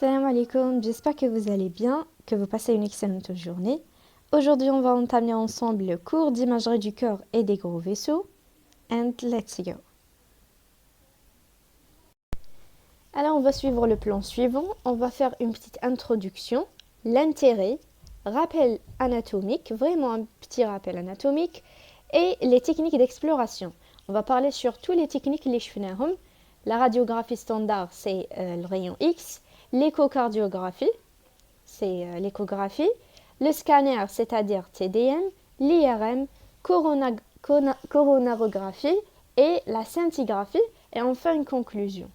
Salam alaikum, j'espère que vous allez bien, que vous passez une excellente journée. Aujourd'hui, on va entamer ensemble le cours d'imagerie du cœur et des gros vaisseaux. And let's go. Alors, on va suivre le plan suivant. On va faire une petite introduction, l'intérêt, rappel anatomique, vraiment un petit rappel anatomique, et les techniques d'exploration. On va parler sur toutes les techniques les chefnahum. La radiographie standard, c'est le rayon X. L'échocardiographie, c'est l'échographie. Le scanner, c'est-à-dire TDM. L'IRM, coronarographie et la scintigraphie. Et enfin, une conclusion.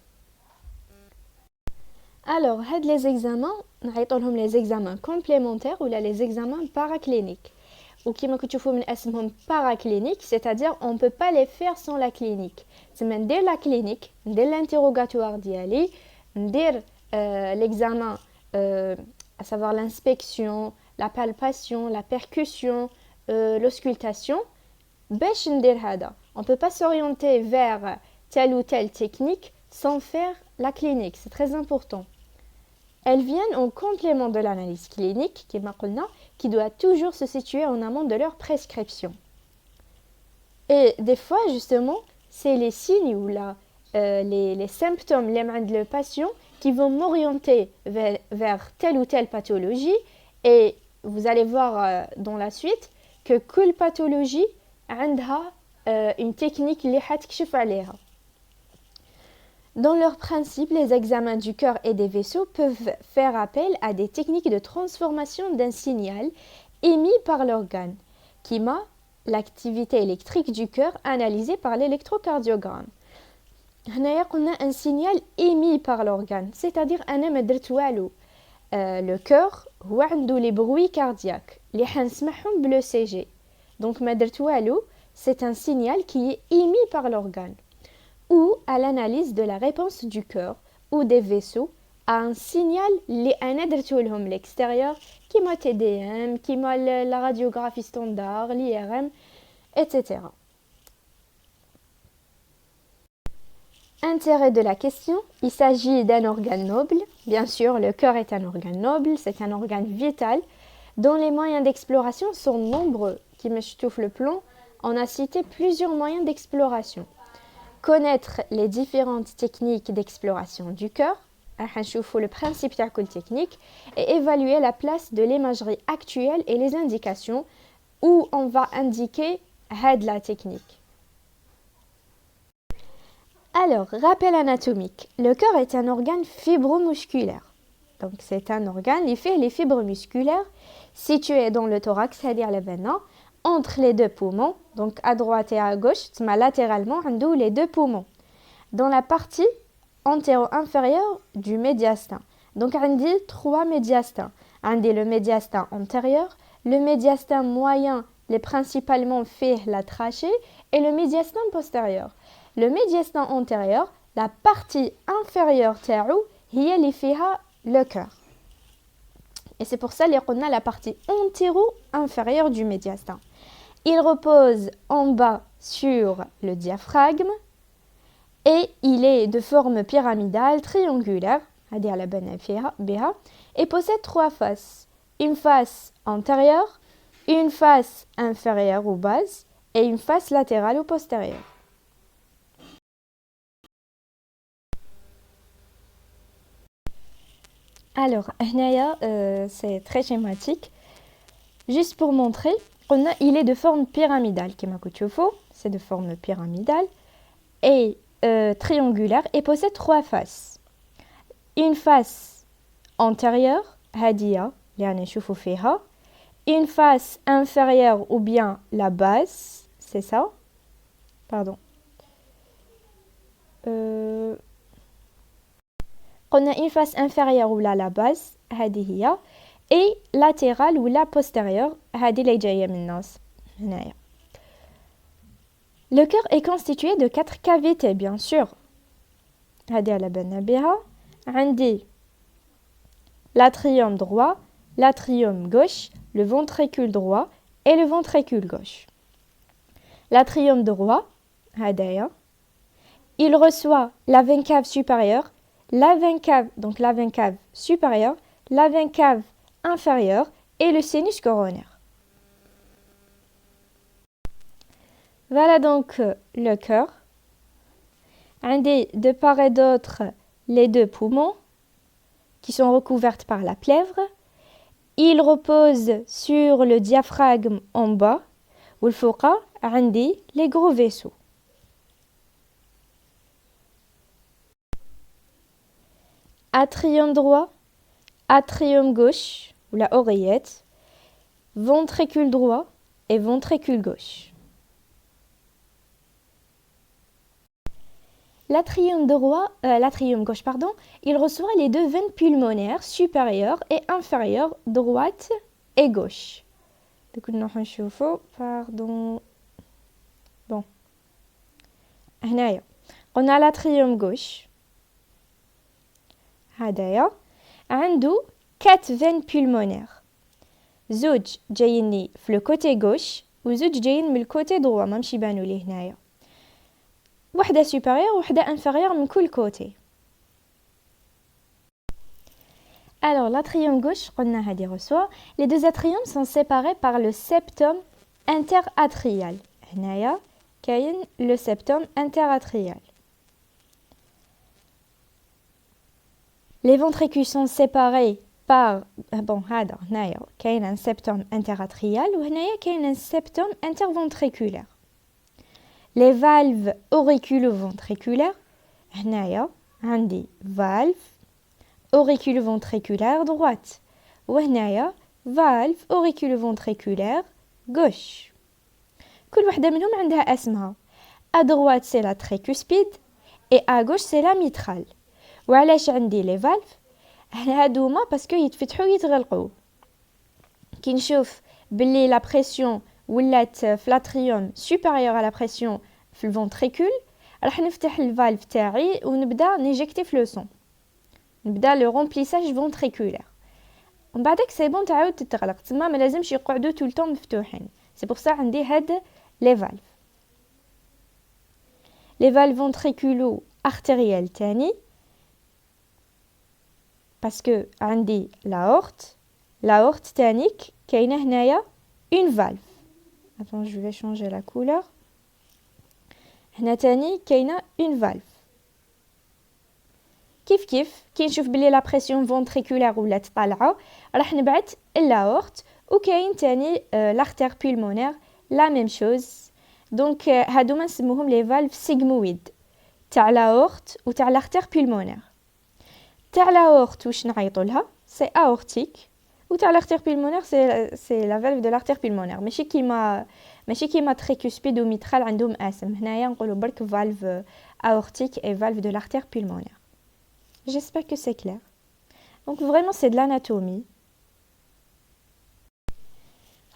Alors, les examens, les examens complémentaires ou les examens paracliniques. Ou qui m'a paraclinique, c'est-à-dire on ne peut pas les faire sans la clinique. C'est dès la clinique, dès l'interrogatoire d'Yali, dès l'examen, à savoir l'inspection, la palpation, la percussion, l'auscultation, on ne peut pas s'orienter vers telle ou telle technique sans faire la clinique. C'est très important. Elles viennent en complément de l'analyse clinique, qui doit toujours se situer en amont de leur prescription. Et des fois, justement, c'est les signes ou les symptômes de le patient qui vont m'orienter vers telle ou telle pathologie. Et vous allez voir dans la suite que كل pathologie a une technique اللي حتكشف عليها. Dans leur principe, les examens du cœur et des vaisseaux peuvent faire appel à des techniques de transformation d'un signal émis par l'organe, qui m'a l'activité électrique du cœur analysée par l'électrocardiogramme. On a un signal émis par l'organe, c'est-à-dire le cœur a les bruits cardiaques, les le CG. Donc, c'est un signal qui est émis par l'organe. Ou à l'analyse de la réponse du cœur ou des vaisseaux à un signal l'extérieur qui m'a TDM, qui m'a la radiographie standard, l'IRM, etc. Intérêt de la question, il s'agit d'un organe noble. Bien sûr, le cœur est un organe noble, c'est un organe vital dont les moyens d'exploration sont nombreux. Qui me chouffe le plan, on a cité plusieurs moyens d'exploration. Connaître les différentes techniques d'exploration du cœur, le principe de la technique, et évaluer la place de l'imagerie actuelle et les indications où on va indiquer la technique. Alors, rappel anatomique. Le cœur est un organe fibromusculaire. Donc, c'est un organe qui fait les fibres musculaires situées dans le thorax, c'est-à-dire le venin, entre les deux poumons, donc à droite et à gauche, latéralement, on a les deux poumons, dans la partie antéro-inférieure du médiastin. Donc, on dit trois médiastins. On dit le médiastin antérieur, le médiastin moyen, les principalement fait la trachée, et le médiastin postérieur. Le médiastin antérieur, la partie inférieure il y a le cœur. Et c'est pour ça qu'on a la partie antéro-inférieure du médiastin. Il repose en bas sur le diaphragme et il est de forme pyramidale, triangulaire, et possède trois faces. Une face antérieure, une face inférieure ou basse et une face latérale ou postérieure. Alors, c'est très schématique. Juste pour montrer, il est de forme pyramidale, c'est de forme pyramidale et triangulaire et possède trois faces. Une face antérieure, une face inférieure ou bien la base, c'est ça. Pardon. On a une face inférieure ou la base, et latérale ou la postérieure, le cœur est constitué de 4 cavités, bien sûr. L'atrium droit, l'atrium gauche, le ventricule droit et le ventricule gauche. L'atrium droit, il reçoit la veine cave supérieure la veine cave, donc la veine cave supérieure, la veine cave inférieure et le sinus coronaire. Voilà donc le cœur. De part et d'autre, les deux poumons qui sont recouvertes par la plèvre. Il repose sur le diaphragme en bas. والفوقة عندي les gros vaisseaux. Atrium droit, atrium gauche ou la oreillette, ventricule droit et ventricule gauche. L'atrium gauche, il reçoit les deux veines pulmonaires supérieures et inférieures, droite et gauche. Donc, Bon. On a l'atrium gauche. هدايا عنده 4 veines pulmonaires. زوج جايين في le côté gauche وزوج جايين من le côté droit ما مش يبانوا لي هنايا. واحدة supérieure وواحدة inférieure من كل côté. Alors l'atrium gauche قلنا هذه reçoit. Les deux atriums sont séparés par le septum interatrial. هنايا كاين le septum interatrial. Les ventricules sont séparés par هذا هنايا كاين un septum interatrial وهنايا كاين un septum interventriculaire. Les valves auriculo-ventriculaires هنايا عندي valve auriculo-ventriculaire droite وهنايا valve auriculo-ventriculaire gauche. كل وحدة منهم عندها اسمها. À droite c'est la tricuspide et à gauche c'est la mitrale. وعلاش عندي لي فالف هادوما باسكو يتفتحوا يتغلقوا كي نشوف باللي لا بريسيون ولات في لاتريوم سوبيريور على لا بريسيون في الفونتريكول راح نفتح الفالف تاعي ونبدا نيجيكتي في لو سون نبدا لو رومبليساج فونتريكولير ومن بعدك سي بون تعاود تتغلق تما ما لازمش يقعدوا طول الوقت مفتوحين سي بور سا عندي هاد لي فالف لي فالف فونتريكولو ارتيريال تاني parce que عندي l'aorte تانيك كاينه هنايا une valve. Attends, je vais changer la couleur. هنا تاني كاينه une valve. كيف كي نشوف بلي لا بريسيون فونتريكولير ولات طالعه راح نبعث l'aorte وكاين تاني l'artère pulmonaire la même chose. Donc هادوما نسموهم les valves sigmoïdes تاع l'aorte و تاع l'artère pulmonaire. تاع l'aorte واش نعيطوا لها سي aortique و تاع l'artère pulmonaire سي la valve de l'artère pulmonaire ماشي كيما tricuspide و mitral عندهم اسم هنايا نقولوا برك valve aortique et valve de l'artère pulmonaire. J'espère que c'est clair. Donc vraiment c'est de l'anatomie.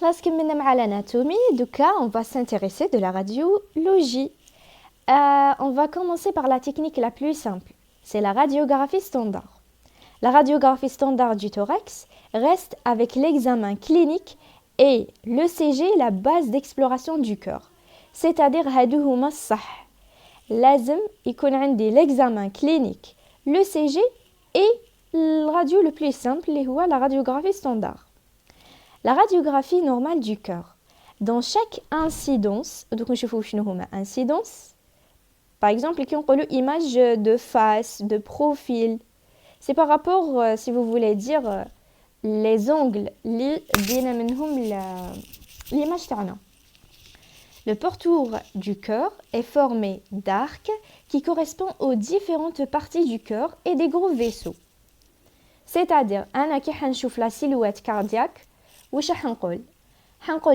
Lorsque nous مع l'anatomie, دوكا on va s'intéresser de la radiologie. On va commencer par la technique la plus simple. C'est la radiographie standard. La radiographie standard du thorax reste avec l'examen clinique et l'ECG la base d'exploration du cœur. C'est-à-dire هادو هما الصح. لازم يكون عندي l'examen clinique, l'ECG et le radio le plus simple اللي هو la radiographie standard. La radiographie normale du cœur. Dans chaque incidence, donc نشوفوا شنو هما incidence. Par exemple, qui ont une image de face, de profil. C'est par rapport, si vous voulez dire, les angles, l'image تاعنا. Le pourtour du cœur est formé d'arcs qui correspondent aux différentes parties du cœur et des gros vaisseaux. C'est-à-dire, أنا كي حنشوف la silhouette cardiaque, واش حنقول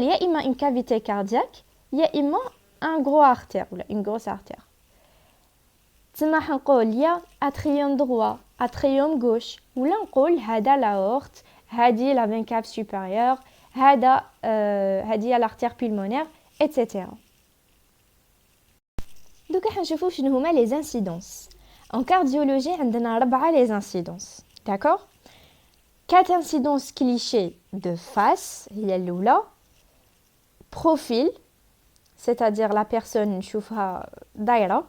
يا إما une cavité cardiaque, يا إما un gros artère ou une grosse artère. تما حنقول يا atrium droit, atrium gauche ولا نقول هذا l'aorte, هذه la veine cave supérieure, هذه l'artère pulmonaire, etc. دوكا حنشوفوا شنو هما les incidences. En cardiologie عندنا 4 les incidences. D'accord? 4 incidences clichés de face, هي الأولى. Profil, c'est-à-dire la personne نشوفها دايرة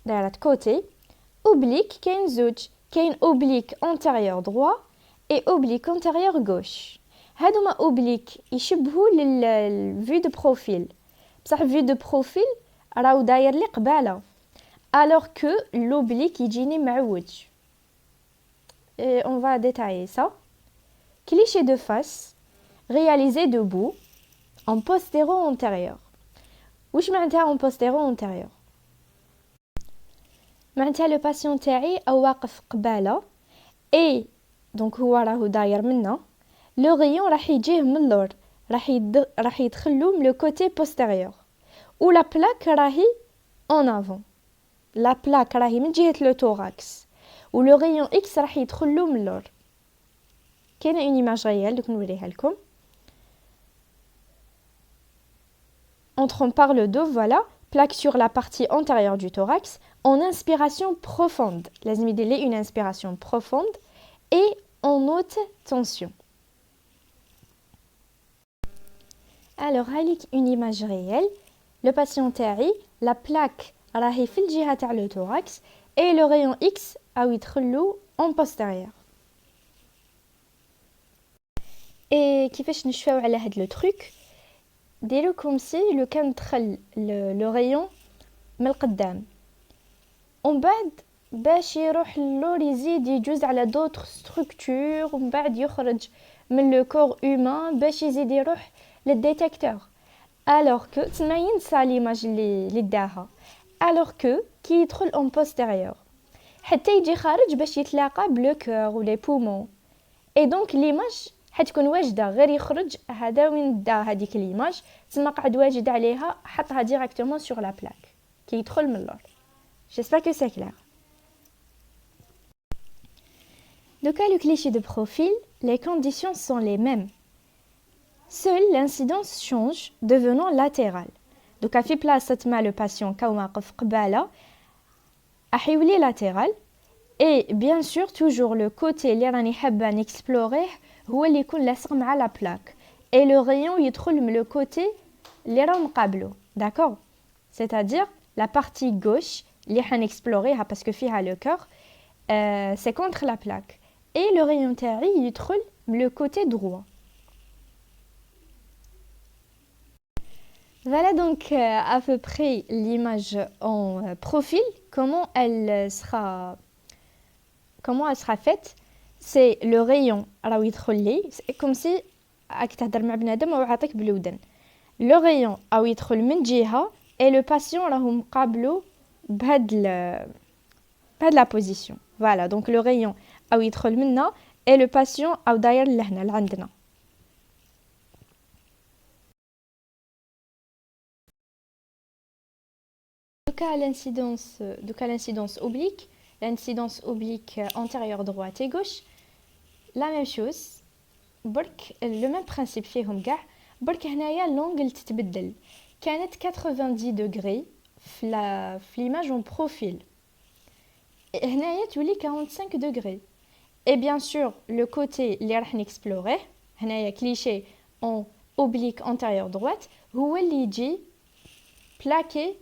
de côté, oblique كاين زوج كاين oblique antérieur droit et oblique antérieur gauche. هادوما oblique يشبهوا للفيو دو بروفيل بصح الفيو دو بروفيل راهو داير لي قباله alors que l'oblique يجيني معوج. Et on va détailler ça. Cliché de face réalisé debout en postéro-antérieur. واش معناتها en postéro-antérieur؟ معناتها لو باسيون تاعي او واقف قباله اي دونك هو راهو داير منا لو غيون راح يجيه من اللور راح يدخلو من لو كوتي بوستيريور و لا بلاك راهي اون افون لا بلاك راهي من جهه لو توراكس و لو غيون اكس راح يدخلو من اللور. كاينه اون ايماج ريال دوك نوريها لكم. Entrons par le dos, voilà, plaque sur la partie antérieure du thorax en inspiration profonde. لازم يدير لي une inspiration profonde et en haute tension. Alors, هاليك une image réelle. Le patient تاعي la plaque راهي في الجهة تاع le thorax et le rayon X راهو يدخلو en postérieur. Et كيفاش نشفاو على هاد لو تروك؟ ديرو كوم سي لو كان دخل لو ريون من القدام ومن بعد باش يروح للور يزيد يجوز على دوطر ستركتور ومن بعد يخرج من لو كور هومان باش يزيد يروح للديتيكتور الوغ كو تما ينسى ليماج اللي داها الوغ كو كي يدخل اون بوستيريور حتى يجي خارج باش يتلاقى بلو كور ولي بومون اي دونك ليماج حتكون واجده غير يخرج هذا وين دا هذيك ليماج تما قاعد واجد عليها حطها ديريكتومون سور لا بلاك كي يدخل من اللور. J'espère que c'est clair. Donc à le cliché de profil, les conditions sont les mêmes. Seule l'incidence change devenant latérale. Donc à في بلاصة ما le patient كا واقف قبالة أحيولي latéral et bien sûr toujours le côté اللي راني حابة نكسبلوريه هو اللي يكون لاصق مع لا بلاك et le rayon يدخل من le côté اللي راه مقابلو. D'accord? C'est-à-dire la partie gauche اللي حنكسبلوريها باسكو فيها لو كور سي كونتر لا بلاك اي لو رايون تاعي يدخل من لو كوتي droit. Voilà donc à peu près l'image en profil, comment elle sera faite. C'est le rayon راهو يدخل لي comme si راك تهضر مع بنادم او عاطيك بالودن. Le rayon راهو يدخل من جهه et le patient راهو مقابلو بهاد لا بوزيسيون. Voilà, donc le rayon راهو يدخل منا et le patient راهو داير لهنا لعندنا. Donc à l'incidence oblique, l'incidence oblique antérieure droite et gauche, la même chose. برك le même principe فيهم كاع. برك هنايا l'angle تتبدل. كانت 90 degrés في l'image en profil. هنايا تولي 45 degrés. Et bien sûr, le côté اللي راح نكسبلوريه هنايا cliché en oblique antérieure droite هو اللي يجي plaqué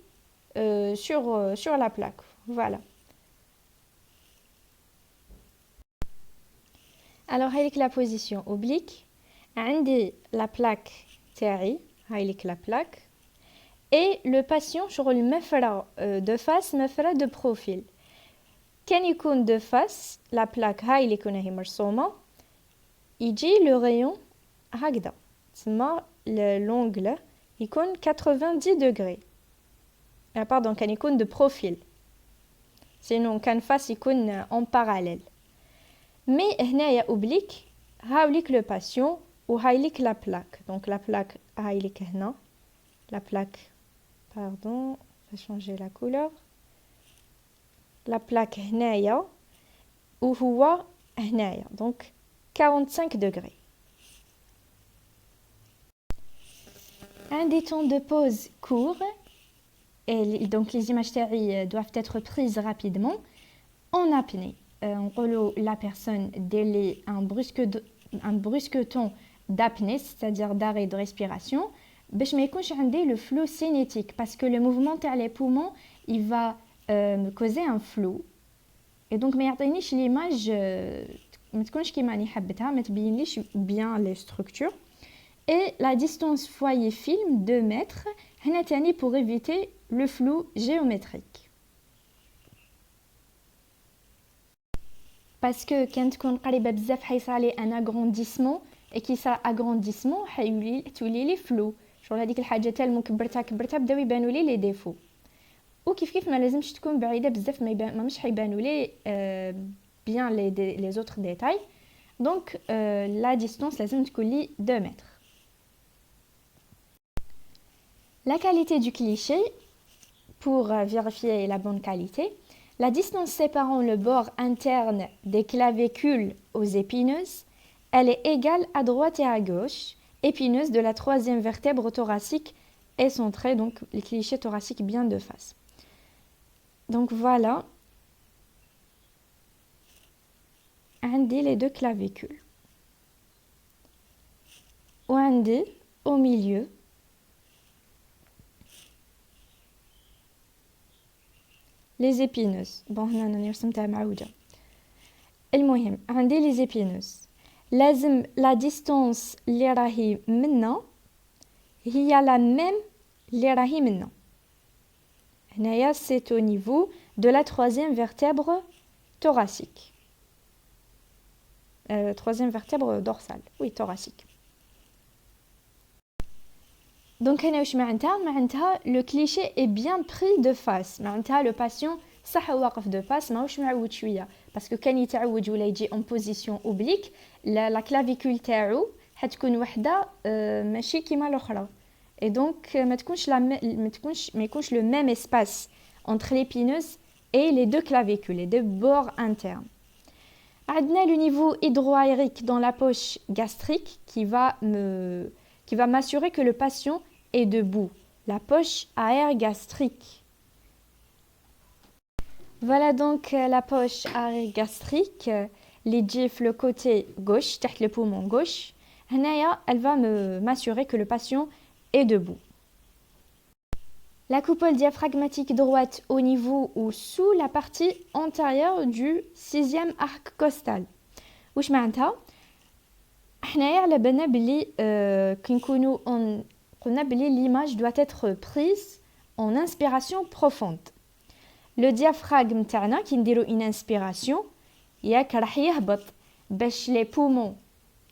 sur la plaque. Voilà. Alors هايليك la position oblique. عندي la plaque تاعي هايليك la plaque. Et le patient شغل مفرة de face مفرة de profil. كان يكون de face la plaque هاي اللي يكون هي مرسومة يجي le rayon هكذا تسمى l'angle يكون 90 degrés. Pardon كان يكون de profil. Sinon كان face يكون en parallèle. Mais هنايا oblique هاوليك le patient وهايليك la plaque. Donc la plaque هايليك هنا. La plaque, pardon, je vais changer la couleur. La plaque هنايا وهو هنايا. Donc 45 degrés. Un des temps de pause court. Et donc les images théoriques doivent être prises rapidement en apnée. La personne délaie un brusque temps d'apnée, c'est-à-dire d'arrêt de respiration, باش ما يكونش عندي le flou cinétique parce que le mouvement تاع les poumons il va me causer un flou et donc ما يعطينيش l'image ما تكونش كيما راني حبتها ما تبينليش bien les structures. Et la distance foyer film 2 mètres هنا تاني pour éviter le flou géométrique. Parce que quand تكون قريبة بزاف حيصرالي un agrandissement et qui sera agrandissement حيولي تولي لي flou. شغل هذيك الحاجة تالمو كبرتها بداو يبانوا لي لي ديفو. وكيف ما لازمش تكون بعيدة بزاف ما مش حيبانوا لي bien les autres détails. Donc la distance لازم تكون لي 2 mètres. La qualité du cliché, pour vérifier la bonne qualité, la distance séparant le bord interne des clavicules aux épineuses, elle est égale à droite et à gauche, épineuse de la troisième vertèbre thoracique est centrée, donc les clichés thoraciques bien de face. Donc voilà, عندي les deux clavicules. وعندي au milieu les épineuses. Bon, هنا رسمتها معوجة. المهم عندي les épineuses. لازم la distance اللي راهي منا هي la même اللي راهي منا. هنايا c'est au niveau de la troisième vertèbre thoracique. Troisième vertèbre dorsale. Oui, thoracique. Donc هنا واش معناتها le cliché est bien pris de face. معناتها le patient صح واقف de face ماهوش معوج شويه parce que كان يتعوج ولا يجي en position oblique la clavicule تاعو حتكون وحده ماشي كيما الاخرى et donc ما يكونش le même espace entre l'épineuse et les deux clavicules les deux bords internes. عندنا le niveau hydroaérique dans la poche gastrique qui va m'assurer que le patient est debout. La poche à air gastrique. Voilà donc la poche à air gastrique. Les gifs le côté gauche, تحت le poumon gauche. هنايا, elle va m'assurer que le patient est debout. La coupole diaphragmatique droite au niveau ou sous la partie antérieure du 6e arc costal. واش معناتها؟ حنايا على بالنا بلي كي نكونوا قلنا بلي l'image doit être prise en inspiration profonde. Le diaphragme تاعنا كي نديرو une inspiration ياك راح يهبط باش les poumons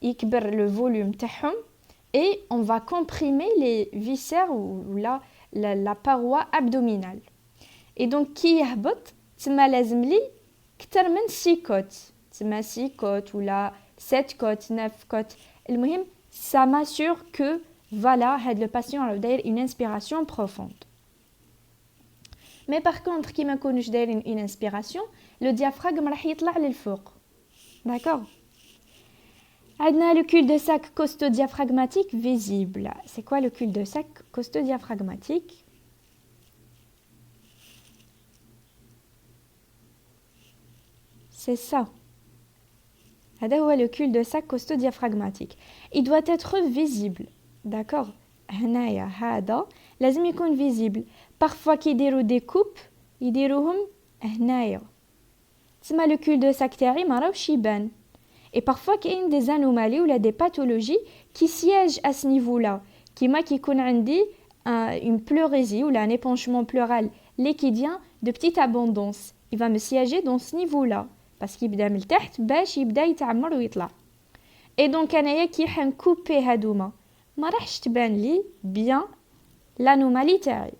يكبر le volume تاعهم et on va comprimer les viscères ou la paroi abdominale. Et donc كي يهبط تما لازم لي كتر من 6 côtes تما 6 côtes ولا 7 côtes 9 côtes. المهم ça m'assure que voilà le patient a une inspiration profonde. Mais par contre كي ما نكونوش دايرين une inspiration le diaphragme راح يطلع للفوق. D'accord. عندنا le cul-de-sac costo-diaphragmatique visible. C'est quoi le cul-de-sac costo-diaphragmatique? C'est ça. هذا هو le cul-de-sac costo-diaphragmatique. Il doit être visible. D'accord. هنايا هذا لازم يكون visible. Parfois كيديروا des coupes يديروهم هنايا. تسمى le cul-de-sac تاعي ما راهوش يبان. Et parfois كاين des anomalies ou des pathologies qui siègent à ce niveau-là. كيما كيكون عندي une pleurésie ou un épanchement pleural liquidien de petite abondance. Il va me siéger dans ce niveau-là. parce يبدا من التحت باش يبدا يتعمر ويطلع. Et donc انايا كي حنكوبي هادوما ما راحش تبان لي bien l'anomalie تاعي.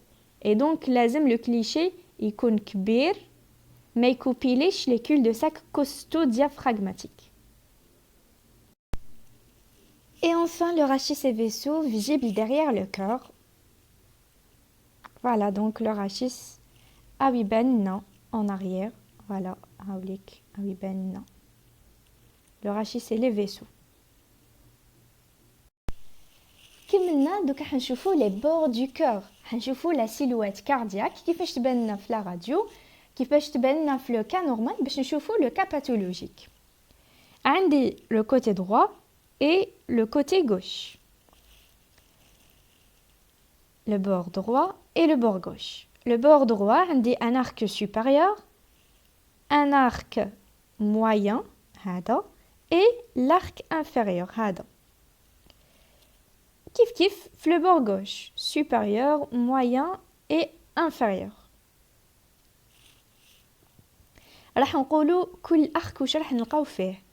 Et donc لازم le cliché يكون كبير ما يكوبيليش les cul-de-sac costo-diaphragmatique. Et enfin le rachis et vaisseau visible derrière le cœur. Voilà donc le rachis awiban en arrière. Voilà, le rachis c'est les vaisseaux. كملنا دوكا حنشوفوا les bords du cœur. حنشوفوا la silhouette cardiaque كيفاش تبان لنا في لا راديو كيفاش تبان لنا في لو كا نورمال باش نشوفوا لو كا باثولوجيك. عندي le côté droit et le côté gauche. Le bord droit et le bord gauche. Le bord droit عندي un arc supérieur, un arc moyen هذا et l'arc inférieur هذا كيف في le bord gauche supérieur moyen et inférieur راح نقولوا كل arc واش راح نلقاو فيه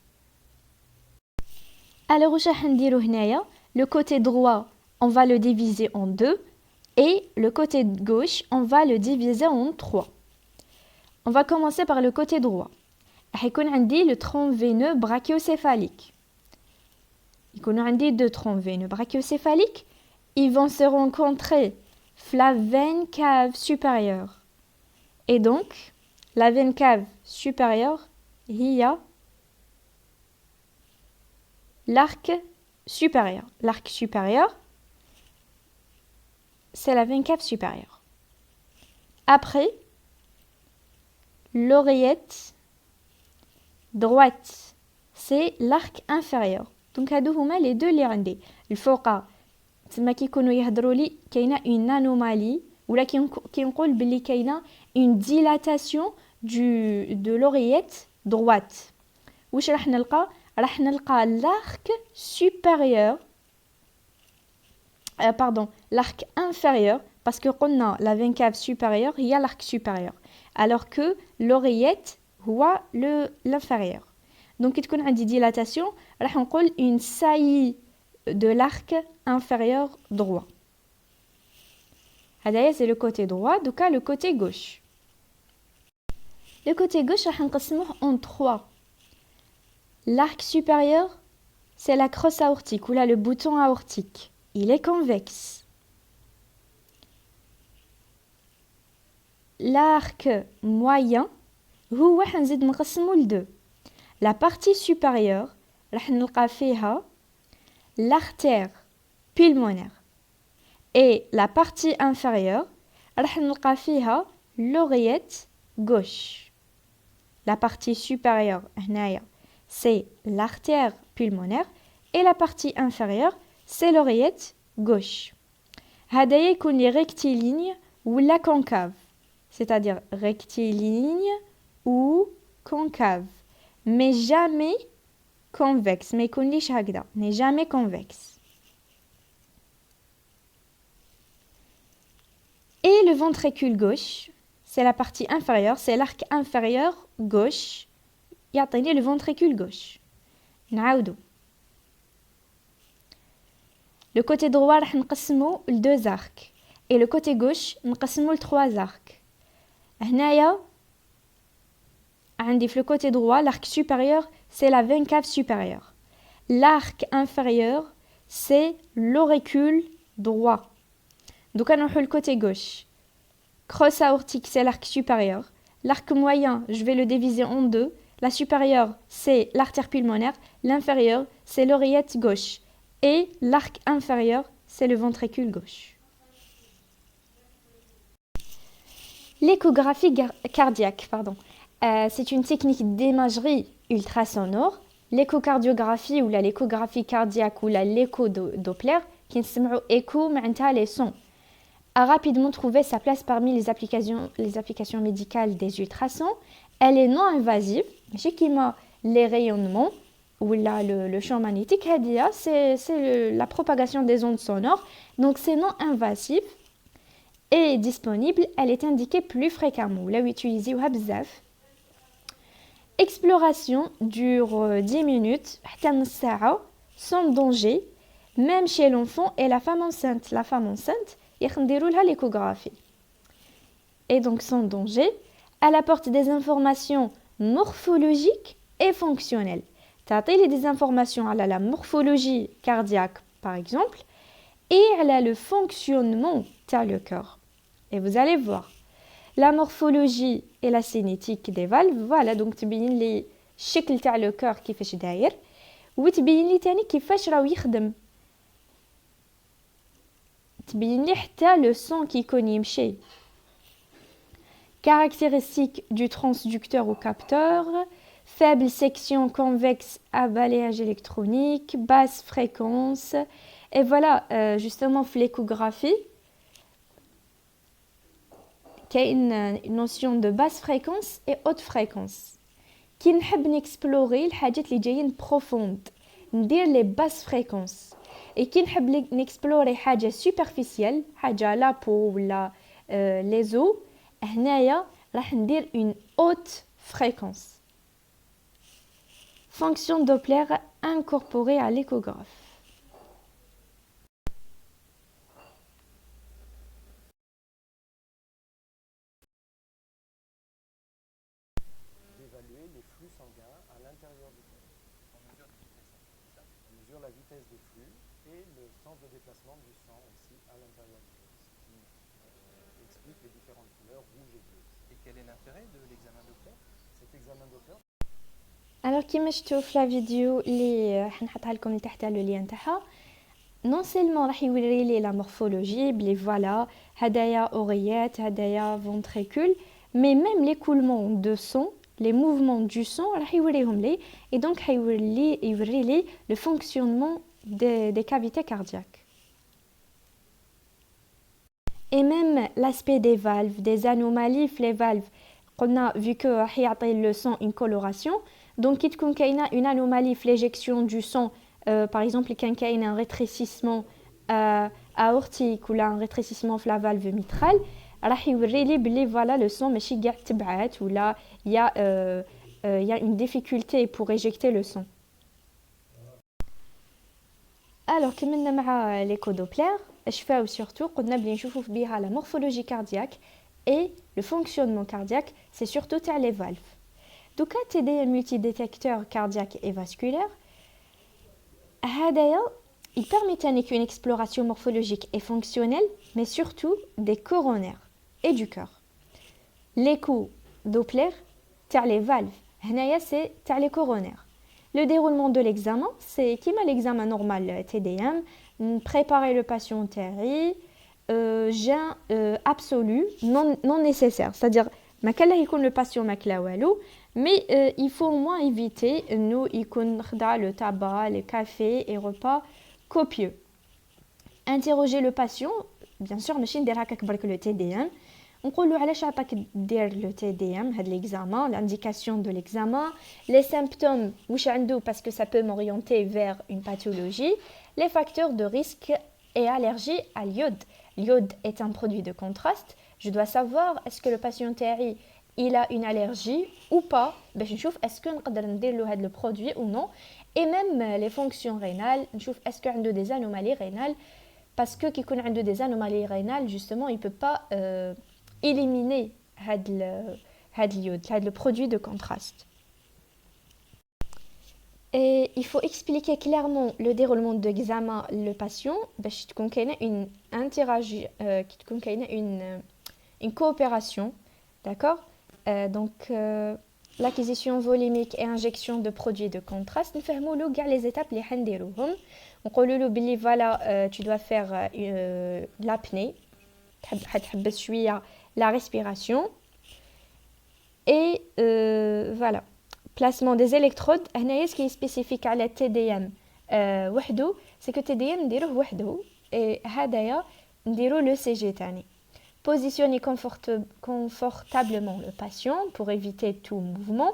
alors واش راح نديرو هنايا le côté droit on va le diviser en deux et le côté gauche on va le diviser en trois. On va commencer par le côté droit. يكون عندي le tronc veineux brachiocéphalique. يكون عندي deux troncs veineux brachiocéphaliques. Ils vont se rencontrer la veine cave supérieure. Et donc, la veine cave supérieure, il y a l'arc supérieur. L'arc supérieur, c'est la veine cave supérieure. Après, l'oreillette droite, c'est l'arc inférieur. Donc هادو هما les deux اللي عندي. الفوقة تما كيكونوا يهضروا لي كاينه une anomalie ولا كينقول بلي كاينه une dilatation de l'oreillette droite. واش راح نلقى l'arc supérieur l'arc inférieur parce que قلنا la veine cave supérieure il y a l'arc supérieur alors que l'oreillette هو l'inférieur. Donc كي تكون عندي dilatation راح نقول une saillie de l'arc inférieur droit. هذايا c'est le côté droit دوكا le côté gauche. Le côté gauche راح نقسموه en trois. L'arc supérieur c'est la crosse aortique ou là le bouton aortique. Il est convexe. L'arc moyen هو حنزيد نقسمو لدو. La partie supérieure راح نلقى فيها l'artère pulmonaire et la partie inférieure راح نلقى فيها l'oreillette gauche. La partie supérieure هنايا c'est l'artère pulmonaire et la partie inférieure c'est l'oreillette gauche. هذا يكون لي rectiligne ولا concave, c'est-à-dire rectiligne ou concave, mais jamais convexe. ما يكونليش هكذا, n'est jamais convexe. Et le ventricule gauche, c'est la partie inférieure, c'est l'arc inférieur gauche. يعطيني le ventricule gauche. نعاودو. Le côté droit راح نقسمو ل deux arcs et le côté gauche نقسمو ل trois arcs. هنايا عندي في le côté droit l'arc supérieur c'est la veine cave supérieure. L'arc inférieur c'est l'auricule droit. Donc نروحو le côté gauche. Crosse aortique c'est l'arc supérieur. L'arc moyen je vais le diviser en deux. La supérieure c'est l'artère pulmonaire. L'inférieure c'est l'oreillette gauche. Et l'arc inférieur, c'est le ventricule gauche. L'échographie cardiaque, c'est une technique d'imagerie ultrasonore. L'échocardiographie ou l'échographie cardiaque ou l'écho-doppler, qui نسمعوا écho معناتها les sons, a rapidement trouvé sa place parmi les applications médicales des ultrasons. Elle est non invasive, ماشي كيما les rayonnements ou le champ magnétique, c'est la propagation des ondes sonores. Donc c'est non invasif et disponible. Elle est indiquée plus fréquemment. Là où utiliser bzaf. Exploration dure 10 minutes, sans danger, même chez l'enfant et la femme enceinte. La femme enceinte, يخنديرولها l'échographie. Et donc sans danger, elle apporte des informations morphologiques et fonctionnelles. تعطيلي des informations à la morphologie cardiaque par exemple et à le fonctionnement de le cœur. Et vous allez voir la morphologie et la cinétique des valves, voilà, donc تبين لي الشكل تاع le cœur كيفاش داير وتبين لي تاني كيفاش راهو يخدم, تبين لي حتى le sang qui يكون يمشي. Caractéristiques du transducteur ou capteur, faible section convexe à balayage électronique, basse fréquence. Et voilà, justement, l'échographie, كاين notion de basse fréquence et haute fréquence. كي نحب نكسبلوري الحاجات اللي جايين بروفوند ندير لي باس فريكونس، اي كي نحب نكسبلوري حاجه سوبرفيسيال حاجه لا بو ولا لي زو، هنايا راح ندير اون اوت فريكونس. فونكسيون دوبلر انكوربوري à l'échographe. D'évaluer les flux sanguins à l'intérieur du corps. On mesure la vitesse des flux et le sens de déplacement du sang aussi à l'intérieur du corps, ce qui explique les différentes couleurs rouge et bleu. Et quel est l'intérêt de l'examen Doppler? Cet examen Doppler. Alors كيما شفتوا في لا فيديو اللي حنحطها لكم تحت لو لين تاعها، نون سيلمون راح يوري لي لا مورفولوجي بلي فوالا هدايا اوريات هدايا فونتريكول، مي ميم ليكولمون دو سون لي موفمون دو سون راح يوريهم لي، اي دونك يوري لي لو فونكسيونمون des cavités cardiaques. Et même l'aspect des valves, des anomalies في les valves. On a vu que راح يعطي le sang une coloration. Donc كي تكون كاينه une anomalie في l'éjection du sang, par exemple كان كاين un rétrécissement aortique ou un rétrécissement في la valve mitrale، راح يوري لي بلي voilà le sang ماشي كاع تبعات ولا il y a une difficulté pour éjecter le sang. Alors كملنا مع l'écho Doppler، اش فاو surtout قلنا بلي نشوفوا بها la morphologie cardiaque et le fonctionnement cardiaque, c'est surtout تاع les valves. دوكا TDM multidétecteur cardiaque et vasculaire هدايا il permet une exploration morphologique et fonctionnelle, mais surtout des coronaires et du cœur. L'écho Doppler تاع les valves هنايا c'est تاع les coronaires. Le déroulement de l'examen, c'est comme l'examen normal TDM, préparer le patient TRI, gain absolu, non nécessaire. C'est-à-dire, le patient mais il faut au moins éviter nous le tabac, le café et repas copieux. Interroger le patient, bien sûr, machine que le TDM. On peut علاش عطاك دير le TDM هاد l'examen, l'indication de l'examen, les symptômes واش عنده parce que ça peut m'orienter vers une pathologie, les facteurs de risque et allergie à l'iode. L'iode est un produit de contraste. Je dois savoir est-ce que le patient TRI il a une allergie ou pas باش نشوف est-ce que نقدر ندير له هاد le produit ou non, et même les fonctions rénales نشوف est-ce que عنده des anomalies rénales parce que كي يكون عنده des anomalies rénales justement il peut pas éliminer le produit de contraste. Et il faut expliquer clairement le déroulement de l'examen le patient باش تكون كاينه une coopération, d'accord. Donc l'acquisition volumique et injection de produits de contraste نفهموا له كاع les étapes اللي حنديروهم، نقولوا له بلي voilà tu dois faire l'apnée حتحبس شويه la respiration, et voilà placement des électrodes. هنايا ce qui est spécifique على TDM وحده c'est que TDM نديروه وحده et هدايا نديرو le CG تاني. Positionner confortablement le patient pour éviter tout mouvement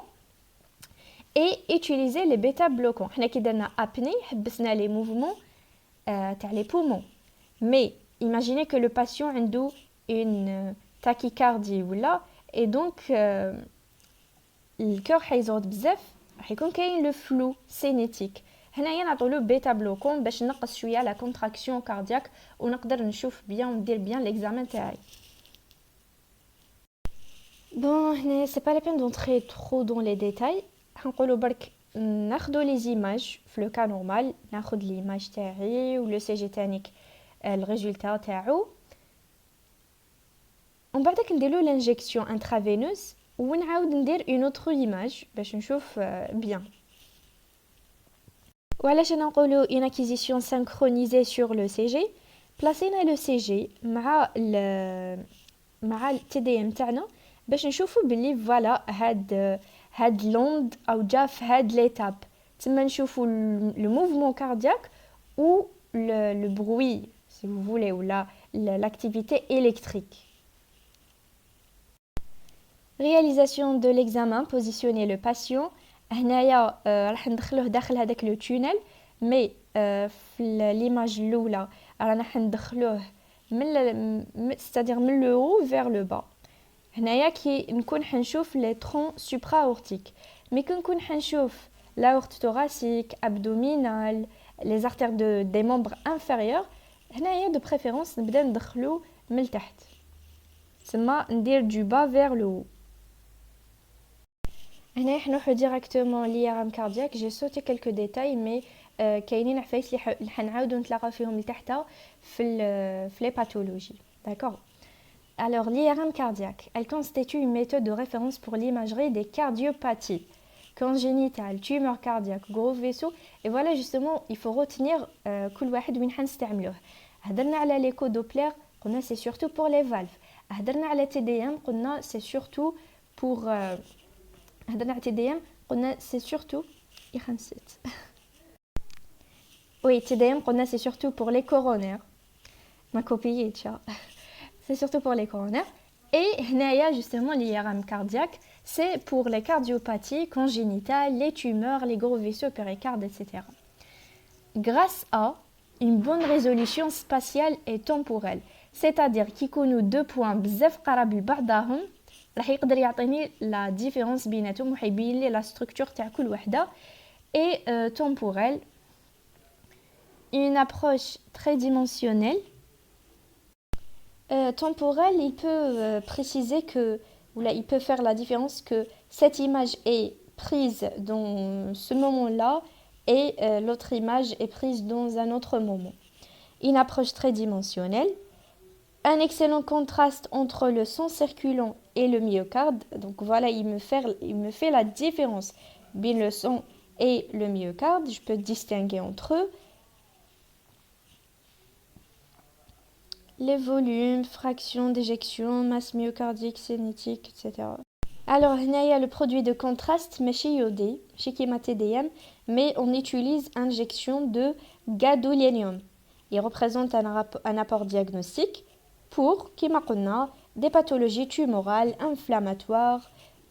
et utiliser les bêta bloquants. حنا كي درنا apnée حبسنا les mouvements تاع les poumons, mais imaginez que le patient عنده une tachycardie ولا et donc le cœur حيزغد بزاف راح يكون كاين le flou cinétique. هنايا نعطولو بيتا بلوكون باش نقص شويه لا كونتراكسيون كاردياك ونقدر نشوف بيان وندير بيان l'examen تاعي. Bon, c'est pas la peine d'entrer trop dans les détails. حنقولوا برك ناخذوا les images في le cas normal، ناخذ l'image تاعي و le CG تانيك le résultat تاعو، ومن بعدك نديرو l'injection intraveineuse ونعاود ندير une autre image باش نشوف bien. وعلاش انا نقولوا une acquisition synchronisée sur le CG، بلاصينا le CG مع ال TDM تاعنا باش نشوفوا بلي فوالا هاد لوند او جا في هاد ليتاب، تما نشوفوا le mouvement cardiaque ou le bruit si vous voulez ou l'activité électrique. Réalisation de l'examen, positionner le patient. هنايا راح ندخلوه داخل هذاك لو تونيل مي في ليماج الاولى راح ندخلوه c'est-à-dire من لو هو vers le bas. هنايا كي نكون حنشوف لي ترون سوبرا اورتيك مي كي نكون حنشوف l'aorte thoracique, abdominale, les artères des membres inférieurs. هنايا de préférence نبدا ندخلو من التحت. تسمى ندير du bas vers le haut. هنا حنروحو ديريكتومون ليرام كاردياك. جي صوتي كلكو ديتاي مي كاينين عفايس اللي حنعاودو نتلاقاو فيهم لتحت في لي باثولوجي. D'accord. Alors l'IRM cardiaque, elle constitue une méthode de référence pour l'imagerie des cardiopathies congénitales, tumeurs cardiaques, gros vaisseaux. Et voilà justement, il faut retenir كل واحد وين حنستعملوه. هضرنا على l'écho Doppler, قلنا c'est surtout pour les valves. هضرنا على TDM, قلنا c'est surtout pour هضرنا على TDM, قلنا c'est surtout Oui, TDM, قلنا c'est surtout pour les coronaires. Ma copie, tiens. C'est surtout pour les coronaires. Et هنايا justement l'IRM cardiaque, c'est pour les cardiopathies congénitales, les tumeurs, les gros vaisseaux péricardes, etc. Grâce à une bonne résolution spatiale et temporelle, c'est-à-dire كيكونوا deux points بزاف قراب لبعضهم راح يقدر يعطيني la différence بيناتهم وحيبين لي la structure تاع كل وحده. Et temporelle, une approche très dimensionnelle. Temporel, il peut préciser que, ou là, il peut faire la différence que cette image est prise dans ce moment-là et l'autre image est prise dans un autre moment. Une approche très dimensionnelle, un excellent contraste entre le sang circulant et le myocarde. Donc voilà, il me fait la différence entre le sang et le myocarde. Je peux distinguer entre eux. Les volumes, fractions d'éjection, masse myocardique, cinétique, etc. Alors, il y a le produit de contraste, mais chez iodé, chez TDM, mais on utilise injection de gadolinium. Il représente un apport diagnostique pour, des pathologies tumorales, inflammatoires,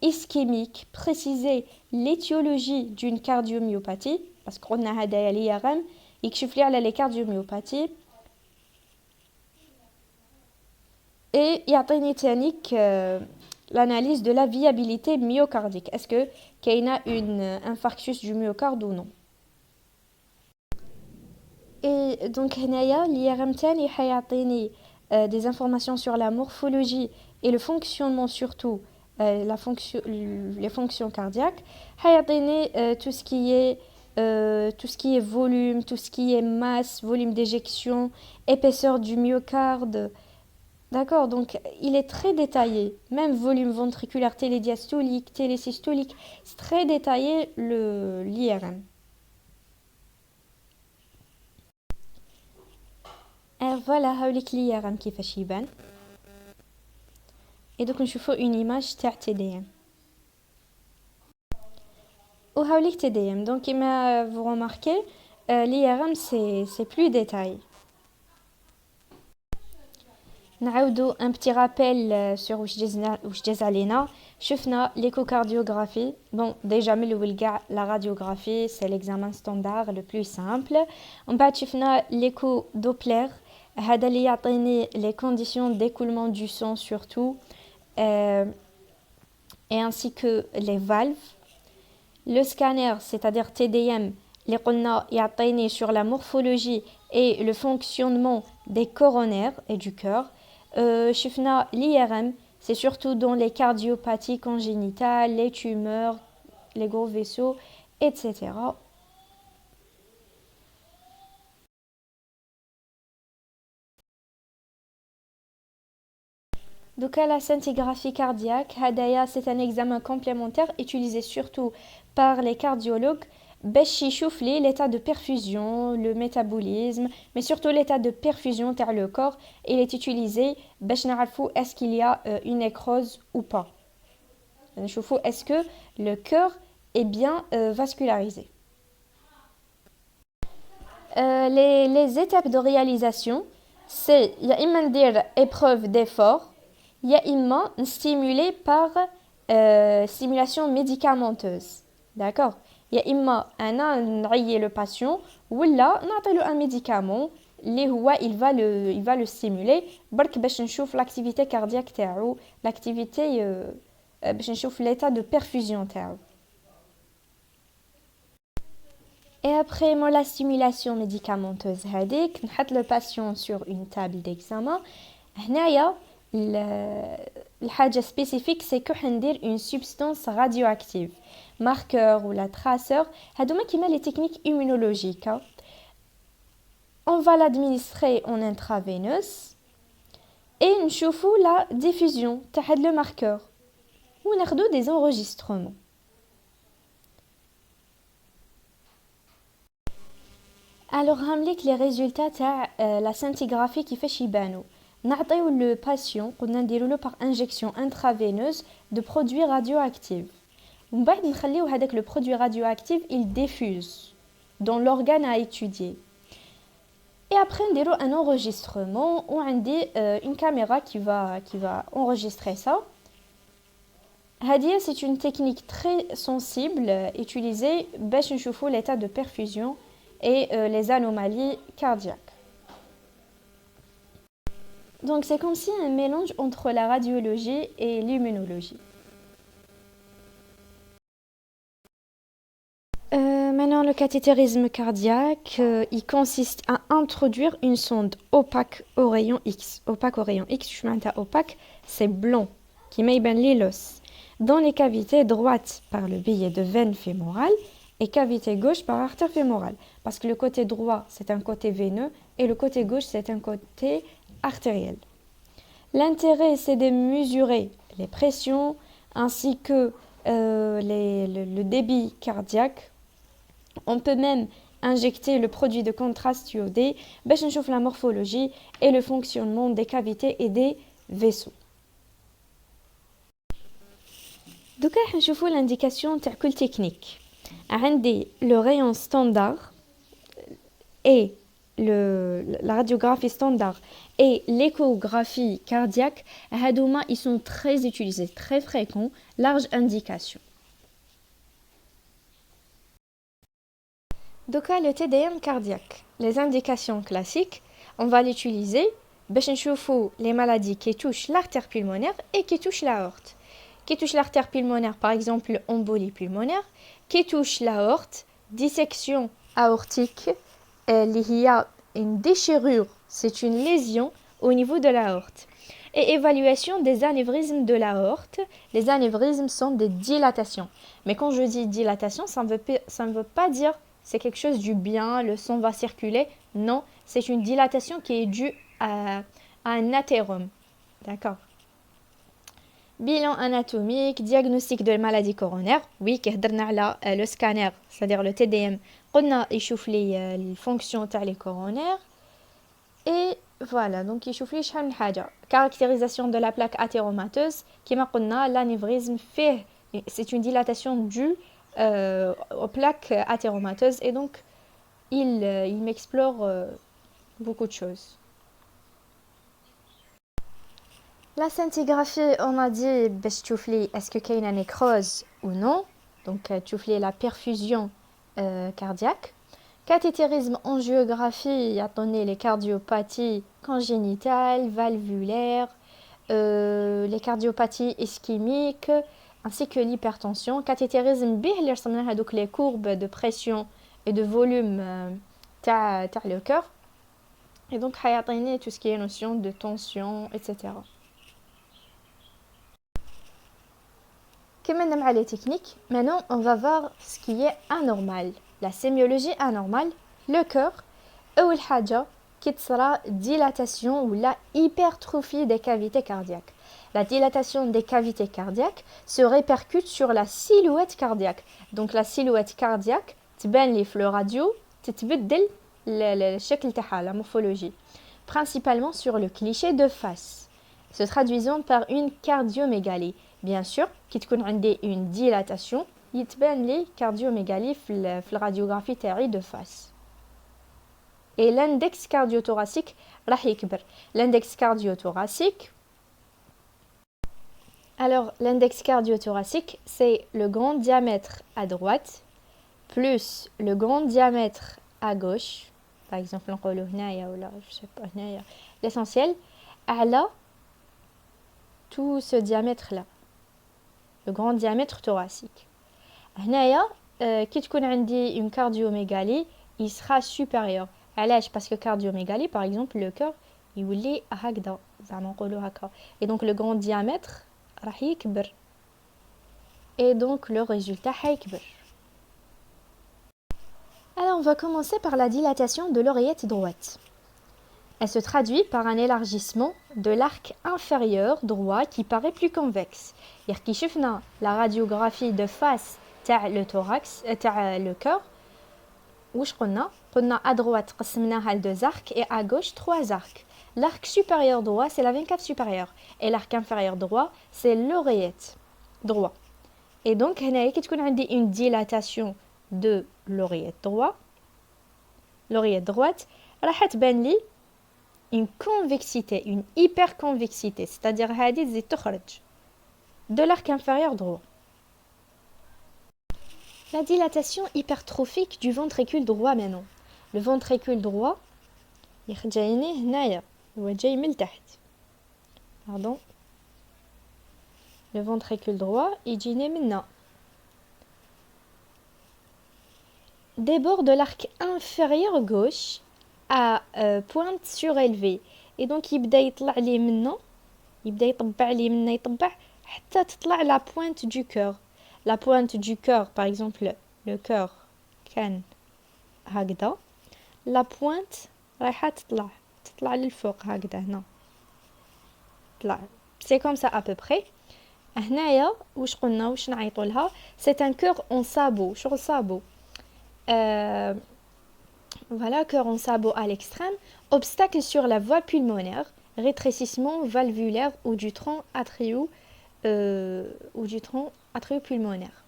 ischémiques, préciser l'étiologie d'une cardiomyopathie, parce qu'on a l'IRM, il y a les cardiomyopathies. Et يعطيني تانيك l'analyse de la viabilité myocardique. Est-ce que qu'il y a une infarctus du myocarde ou non? Et donc هنايا l'IRM تاني حيعطيني des informations sur la morphologie et le fonctionnement surtout les fonctions cardiaques. حيعطيني tout ce qui est volume, tout ce qui est masse, volume d'éjection, épaisseur du myocarde. D'accord, donc il est très détaillé, même volume ventriculaire télédiastolique, télésystolique, c'est très détaillé l'IRM. Alors voilà, هاوليك l'IRM كيفاش يبان. Et donc نشوفوا une image تاع TDM. وهاوليك TDM. Donc كما vous remarquez, l'IRM c'est plus détaillé. نعاودو un petit rappel sur واش جاز علينا. شفنا l'échocardiographie. Bon, déjà من الاول كاع la radiographie c'est l'examen standard le plus simple. ومن بعد شفنا l'écho Doppler. هذا اللي يعطيني les conditions d'écoulement du sang surtout et ainsi que les valves. Le scanner, c'est-à-dire TDM, اللي قلنا يعطيني sur la morphologie et le fonctionnement des coronaires et du cœur. شفنا l'IRM, c'est surtout dans les cardiopathies congénitales, les tumeurs, les gros vaisseaux, etc. Donc à la scintigraphie cardiaque, Hadaya, c'est un examen complémentaire utilisé surtout par les cardiologues باش يشوف لي l'état de perfusion, le métabolisme, mais surtout l'état de perfusion تاع le corps. Il est utilisé باش نعرفوا est-ce qu'il y a une nécrose ou pas. نشوفوا est-ce que le cœur est bien vascularisé. Les étapes de réalisation, c'est يا إما ندير épreuve d'effort, يا إما نستيمولي par stimulation médicamenteuse. D'accord? Il y a imma نعيي le patient ولا نعطيله un médicament اللي هو il va le stimuler برك باش نشوف l'activité cardiaque تاعو l'activité باش نشوف l'état de perfusion تاعو. Et après la stimulation médicamenteuse هذيك نحط le patient sur une table d'examen. هنايا الحاجة spécifique c'est que حندير une substance radioactive marqueur ou la traceur هادوما كيما les techniques immunologiques. On va l'administrer en intraveineuse et نشوفوا la diffusion تاع هاد le marqueur وناخدو des enregistrements. Alors رامليك les résultats تاع la scintigraphie كيفاش يبانو. نعطيو le patient قلنا نديرولو par injection intraveineuse de produits radioactifs. ومن بعد نخليو هذاك le produit radioactif il diffuse dans l'organe à étudier. Et après نديرو un enregistrement où on dit une caméra qui va enregistrer ça. هذه c'est une technique très sensible utilisée باش نشوفو l'état de perfusion et les anomalies cardiaques. Donc c'est comme si un mélange entre la radiologie et l'immunologie. Maintenant, le cathétérisme cardiaque, il consiste à introduire une sonde opaque au rayon X. Opaque au rayon X, je m'entends opaque, c'est blanc, qui m'aïben l'os, dans les cavités droites par le biais de veine fémorale et cavité gauche par artère fémorale. Parce que le côté droit, c'est un côté veineux et le côté gauche, c'est un côté artériel. L'intérêt, c'est de mesurer les pressions ainsi que le débit cardiaque. On peut même injecter le produit de contraste iodé باش نشوف la morphologie et le fonctionnement des cavités et des vaisseaux. دوكا نشوفوا l'indication تاع كل technique. عندي le rayon standard et la radiographie standard et l'échographie cardiaque, هادوما ils sont très utilisés, très fréquents, large indication. Donc le TDM cardiaque, les indications classiques, on va l'utiliser باش نشوفوا les maladies qui touchent l'artère pulmonaire et qui touchent l'aorte. Qui touche l'artère pulmonaire, par exemple embolie pulmonaire, qui touche l'aorte, dissection aortique, il y a une déchirure, c'est une lésion au niveau de l'aorte. Et évaluation des anévrismes de l'aorte. Les anévrismes sont des dilatations. Mais quand je dis dilatation, ça ne veut pas dire c'est quelque chose du bien, le sang va circuler. Non, c'est une dilatation qui est due à un athérome. D'accord. Bilan anatomique, diagnostic de maladie coronaire. Oui, كهضرنا على le scanner, c'est-à-dire le TDM. قلنا يشوف لي الفونكسيون تاع les coronaires. Et voilà, donc يشوف لي شحال من حاجة. Caractérisation de la plaque athéromateuse. كما قلنا l'anévrisme fait, c'est une dilatation due aux plaques athéromateuses et donc il m'explore beaucoup de choses. La scintigraphie, on a dit باش تشوف لي est-ce que كاينه nécrose ou non, donc تشوف لي la perfusion cardiaque. Cathétérisme angiographie, يعطوني les cardiopathies congénitales, valvulaires, les cardiopathies ischémiques ainsi que l'hypertension. Cathétérisme به اللي رسمنا هذوك les courbes de pression et de volume تاع le cœur. Et donc حيعطيني tout ce qui est notion de tension, etc. Comme on a les techniques, maintenant on va voir ce qui est anormal. La sémiologie anormale, le cœur, ou le haja, qui sera dilatation ou la hypertrophie des cavités cardiaques. La dilatation des cavités cardiaques se répercute sur la silhouette cardiaque. Donc la silhouette cardiaque, تبان لي في le radio, تتبدل الشكل تاعها, la morphologie. Principalement sur le cliché de face, se traduisant par une cardiomégalie. Bien sûr, qui تكون عندي une dilatation, يتبان لي cardiomégalie في الراديوغرافي تاعي de face. Et l'index cardiothoracique راح يكبر. L'index cardiothoracique Alors, l'index cardio-thoracique, c'est le grand diamètre à droite plus le grand diamètre à gauche. Par exemple, on peut هنايا ou là, je sais pas, هنايا. L'essentiel, على tout ce diamètre-là. Le grand diamètre thoracique. هنايا, كي تكون عندي une cardiomégalie, il sera supérieur. علاش؟ parce que cardiomégalie, par exemple, le cœur يولي هكذا زعما نقولوا هكا. Et donc le grand diamètre راح يكبر. Et donc le résultat هيكبر. Alors on va commencer par la dilatation de l'oreillette droite. Elle se traduit par un élargissement de l'arc inférieur droit qui paraît plus convexe. C'est-à-dire كي شفنا la radiographie de face تاع le thorax تاع le cœur, واش قلنا à droite قسمناها ل deux arcs et à gauche trois arcs. L'arc supérieur droit c'est la veine cave supérieure et l'arc inférieur droit c'est l'oreillette droit. Et donc هنايا كي تكون عندي une dilatation de l'oreillette droite راح تبان لي une convexité, une hyperconvexité, c'est-à-dire هذه تزيد تخرج de l'arc inférieur droit. La dilatation hypertrophique du ventricule droit maintenant. Le ventricule droit جايني هنايا هو جاي من تحت. Pardon. Le ventricule droit يجيني منا. Des bords de l'arc inférieur gauche à pointe surélevée. Et donc يبدا يطلع لي منا يبدا يطبع لي منا يطبع حتى تطلع la pointe du cœur. La pointe du cœur, par exemple, le cœur كان هكذا. La pointe رايحة تطلع للفوق هكذا هنا. تطلع. C'est comme ça à peu près. هنايا واش قلنا واش نعيطوا لها c'est un cœur en sabot شغل sabot. Voilà, cœur en sabot à l'extrême, obstacle sur la voie pulmonaire, rétrécissement valvulaire ou du tronc atriopulmonaire.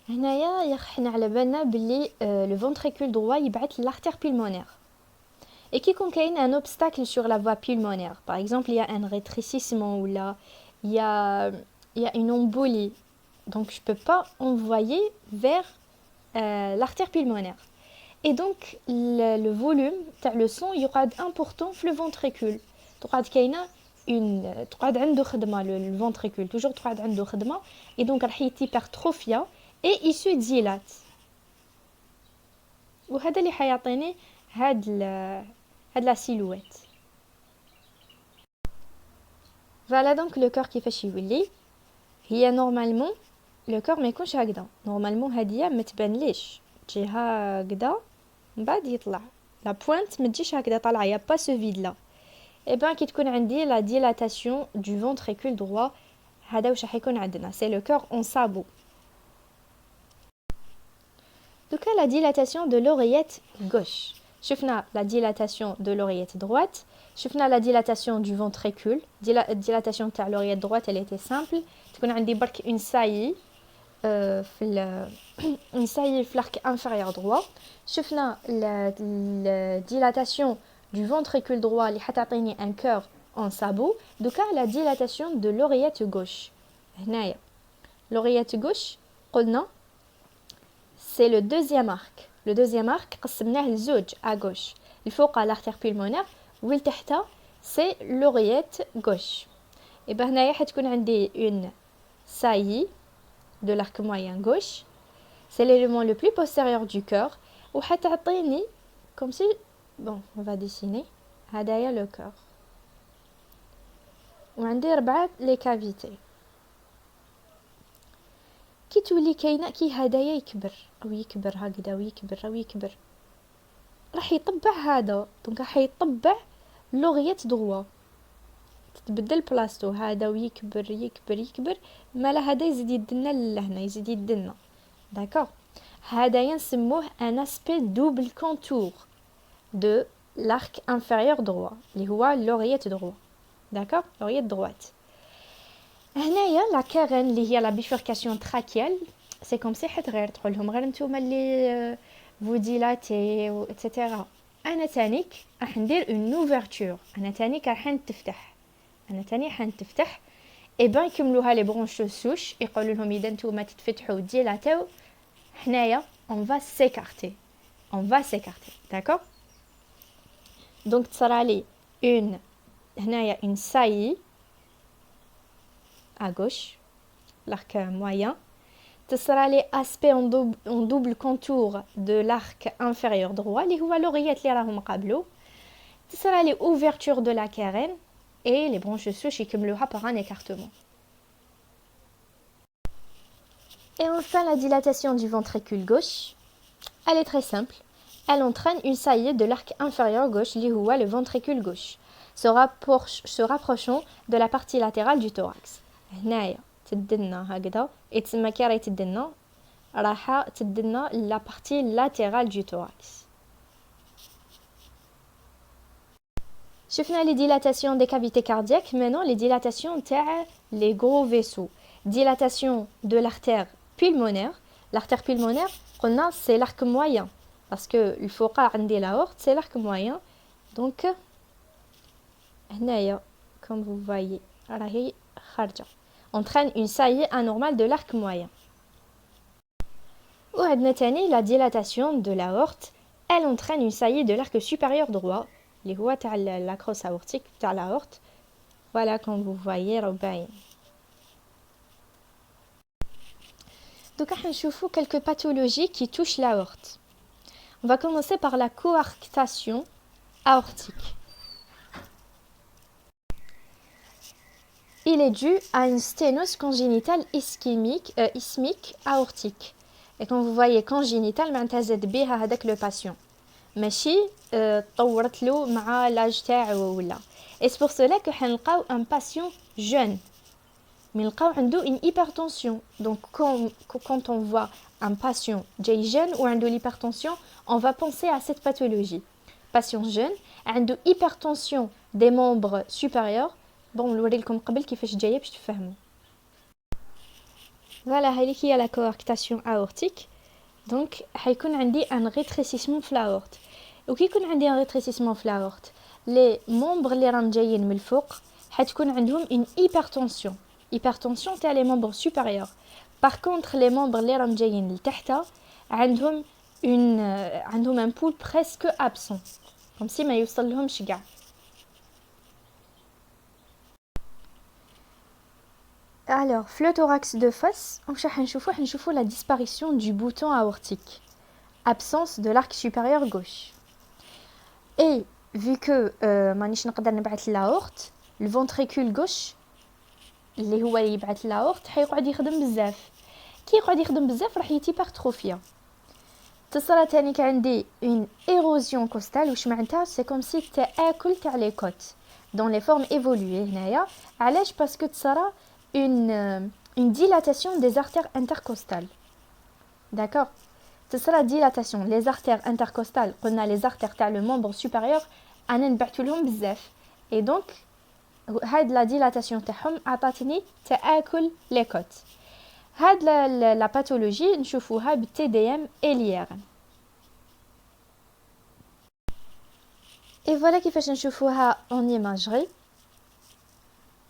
هنايا يخحنا على بالنا باللي le ventricule droit يبعث l'artère pulmonaire. Et qui contient un obstacle sur la voie pulmonaire. Par exemple, il y a un rétrécissement ou là, il y a une embolie. Donc, je ne peux pas envoyer vers l'artère pulmonaire. Et donc, le volume, le son, il y aura important dans le ventricule. Le ventricule, toujours et donc, il est hypertrophie et il se dilate. وهذا اللي حيعطيني هاد la silhouette. Voilà donc le cœur كيفاش يولي. هي normalement le cœur ما يكونش هكذا. normalement هادية ما تبانليش تجي هكذا من بعد يطلع la pointe ما تجيش هكذا طالعة. y a pas ce vide là. Et ben كي تكون عندي la dilatation du ventricule droit هذا واش راح يكون عندنا c'est le cœur en sabot. Donc la dilatation de l'oreillette gauche. شفنا la dilatation de l'oreillette droite. شفنا la dilatation du ventricule. Dilatation تاع l'oreillette droite elle était simple. تكون عندي برك une saillie une saillie في l'arc inférieur droit. شفنا la dilatation du ventricule droit اللي حتعطيني un cœur en sabot. Donc la dilatation de l'oreillette gauche. هنايا l'oreillette gauche قلنا c'est le deuxième arc. Le deuxième arc قسمناه لزوج à gauche. الفوق l'artère pulmonaire والتحت c'est l'oreillette gauche. Et ben هنايا حتكون عندي une saillie de l'arc moyen gauche. C'est l'élément le plus postérieur du cœur وحتعطيني comme si bon on va dessiner هدايا le cœur. وعندي 4 les cavités. كي تولي كاينه كي هدايا يكبر او يكبر هكذا ويكبر راح يطبع هذا دونك راح يطبع لوغيت دروا تتبدل بلاصتو هذا ويكبر مالا هذا يزيد يدنا لهنا يزيد يدنا داكوغ. هذا نسموه ان اسبي دوبل كونتور دو l'arc inférieur droit اللي هو لوغيت دروا داكوغ لوغيت دروات. هنايا لا كارين اللي هي لا بيفوركاسيون تراكيال سي كوم سي حيت غير تقول لهم غير نتوما اللي vous dilatez etc. انا تانيك راح ندير اون اوفرتور. انا تانيك راح نتفتح حنا تاني حنتفتح اي بان يكملوها لي برونش سوش يقولوا لهم اذا نتوما تتفتحوا ديلاتاو حنايا on va s'écarter d'accord donc تصرالي une هنايا une saillie à gauche l'arc moyen تصرالي aspect en double contour de l'arc inférieur droit اللي هو لوريات اللي راهم قابلو تصرالي ouverture de la carène et les branches souches يكملوها par un écartement. Et enfin la dilatation du ventricule gauche, elle est très simple. Elle entraîne une saillie de l'arc inférieur gauche, اللي هو le ventricule gauche, se rapprochant de la partie latérale du thorax. هنايا تدنا هكذا يتسمى كي راهي تدنا راح تدنا la partie latérale du thorax. شفنا les dilatations des cavités cardiaques, maintenant les dilatations تاع les gros vaisseaux. Dilatation de l'artère pulmonaire. L'artère pulmonaire, قلنا c'est l'arc moyen parce que الفوقع عندي l'aorte, c'est l'arc moyen. Donc هنايا comme vous voyez راهي خارجة. Entraîne une saillie anormale de l'arc moyen. وعندنا تاني la dilatation de l'aorte. Elle entraîne une saillie de l'arc supérieur droit. اللي هو تاع la crosse aortique تاع l'aorte. Voilà comme vous voyez راه باين. Donc راح نشوفوا quelques pathologies qui touchent l'aorte. On va commencer par la coarctation aortique. Il est dû à une sténose congénitale ismique aortique. Et quand vous voyez congénitale, معناتها زاد بها هذاك le patient. ماشي طورت له مع لاج تاعو ولا. Et c'est pour cela que حنلقاو un patient jeune. Mais نلقاو عنده une hypertension. Donc quand on voit un patient جاي jeune ou عنده l'hypertension, on va penser à cette pathologie. Patient jeune عنده hypertension des membres supérieurs. Bon, نوري لكم قبل كيفاش جايه باش تفهموا. Voilà, هذه هي la coarctation aortique. Donc حيكون عندي un rétrécissement في l'aorte. وكي يكون عندي un rétrécissement في l'aorte, les membres اللي راهم جايين من الفوق حتكون عندهم une hypertension تاع les membres supérieurs. Par contre les membres اللي راهم جايين لتحت عندهم un pouls presque absent. Comme si ما يوصل لهمش كاع. Alors, le thorax de face, on va la disparition du bouton aortique. Absence de l'arc supérieur gauche. Et vu que مانيش نقدر نبعث l'aorte, le ventricule gauche اللي هو يبعث l'aorte حيقعد يخدم بزاف. كي يقعد يخدم بزاف راح يتيبرتروفيا. تصرى تاني عندي une érosion costale واش معناتها c'est comme si تاكل تاع les côtes dans les formes évoluées هنايا. علاش parce que تصرى une dilatation des artères intercostales. D'accord. Ce sera la dilatation. Les artères intercostales, on a les artères تاع le membre supérieur, أنا نبعثولهم بزاف. Et donc, هاد la dilatation تاعهم عطاتني تآكل les côtes. هاد la pathologie نشوفوها بالTDM et l'IRM. Et voilà كيفاش نشوفوها en imagerie.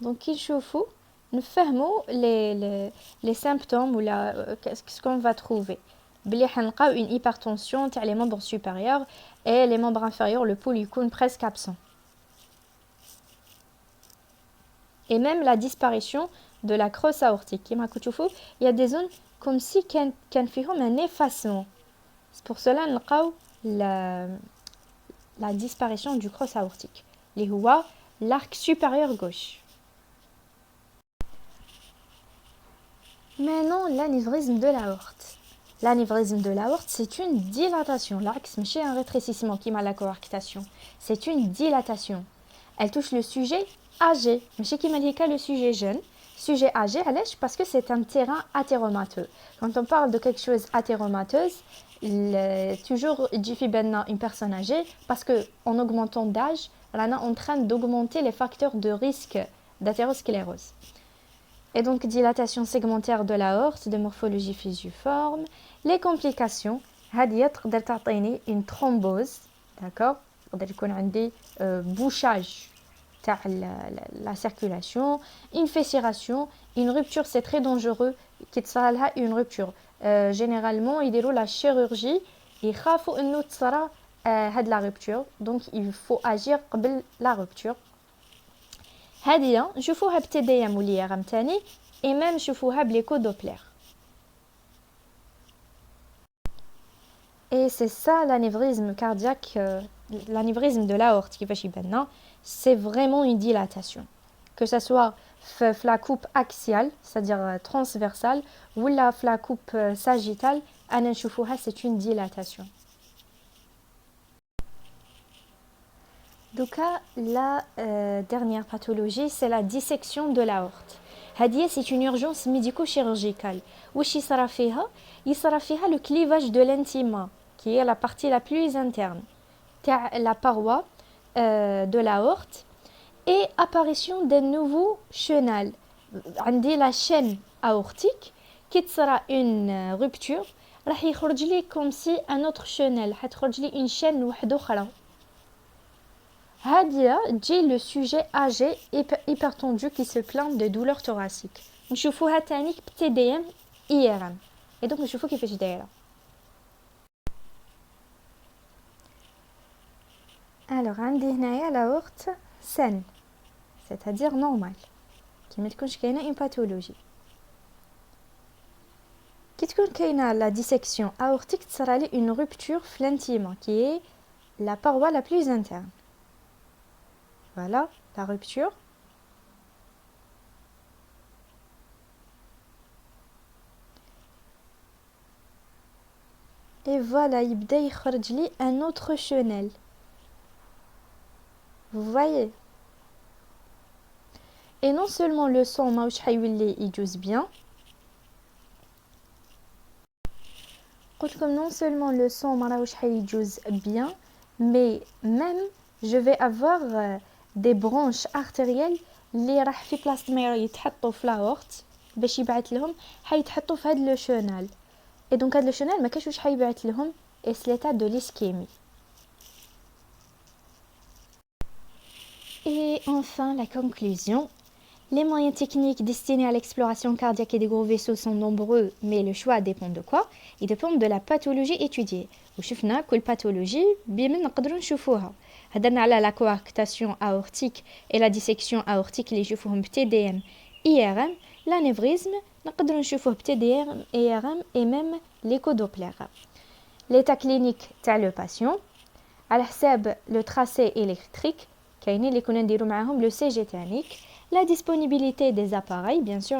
Donc كي نشوفو نفهموا les symptômes ou ce qu'on va trouver. بلي حنلقاو une hypertension تاع les membres supérieurs et les membres inférieurs le pouls يكون presque absent. Et même la disparition de la crosse aortique. كيما راكم تشوفوا il y a des zones comme si كان فيهم un effacement. C'est pour cela نلقاو la disparition du crosse aortique اللي هو l'arc supérieur gauche. Maintenant, l'anévrisme de l'aorte. L'anévrisme de l'aorte, c'est une dilatation. L'axe, c'est un rétrécissement qui m'a la coarctation. C'est une dilatation. Elle touche le sujet âgé. Mais qui m'a dit le sujet jeune. Sujet âgé, parce que c'est un terrain athéromateux. Quand on parle de quelque chose athéromateuse, toujours une personne âgée, parce qu'en augmentant d'âge, on est en train d'augmenter les facteurs de risque d'athérosclérose. Et donc dilatation segmentaire de l'aorte de morphologie fusiforme. Les complications, هذه تقدر تعطيني une thrombose, d'accord. تقدر يكون عندي bouchage la circulation, une fissuration, une rupture, c'est très dangereux, qui تصرالها une rupture. Généralement, ils déroulent la chirurgie, ils خافوا إنه تصرى هاد la rupture, donc il faut agir قبل la rupture. هادية نشوفوها بتديم واليرم تاني et même نشوفوها بليكو دوبلر. Et c'est ça l'anévrisme cardiaque, l'anévrisme de l'aorte qui fait c'est vraiment une dilatation. Que ce soit la coupe axiale, c'est-à-dire transversale, ou la coupe sagittale, c'est une dilatation. Donc la dernière pathologie, c'est la dissection de l'aorte. C'est une urgence médico-chirurgicale. واش يصرا فيها le clivage de l'intima, qui est la partie la plus interne la paroi de l'aorte, et apparition d'un nouveau chenal. عندي la chaîne aortique qui تصرا une rupture راح يخرج لي comme si un autre chenal حتخرج لي une chaîne واحده اخرى. هادية تجي le sujet âgé hypertendu qui se plaint de douleurs thoraciques. نشوفوها تاني بTDM IRM. Et donc نشوفو كيفاش دايره. Alors عندي هنايا l'aorte saine, c'est-à-dire normale, qui ما تكونش كاينه une pathologie. كي تكون كاينه la dissection aortique تصرى لي une rupture في l'intima qui est la paroi la plus interne. Voilà la rupture. Et voilà, يبدا يخرج لي un autre chenal. Vous voyez? Et non seulement le sang ماهوش حيولي يجوز bien. قلت لكم non seulement le sang ما راهوش حيجوز bien, mais même je vais avoir des branches artérielles اللي راح في بلاصه ما يتحطوا في لاورت باش يبعث لهم حيتحطوا في هذا لو شونال. Et donc هذا لو شونال ما كاش واش حيبعث لهم et c'est l'état de l'ischémie. Et enfin la conclusion. Les moyens techniques destinés à l'exploration cardiaque et des gros vaisseaux sont nombreux, mais le choix dépend de quoi? Il dépend de la pathologie étudiée. وشفنا كل pathologie بما نقدروا نشوفوها. هضرنا على la coarctation aortique et la dissection aortique اللي نشوفوهم بTDM IRM, l'anévrisme نقدروا نشوفوه بTDM IRM et même l'écho-doppler. L'état clinique تاع le patient على حساب le tracé électrique كاينين اللي كنا نديرو معاهم le CG thermique. La disponibilité des appareils, bien sûr,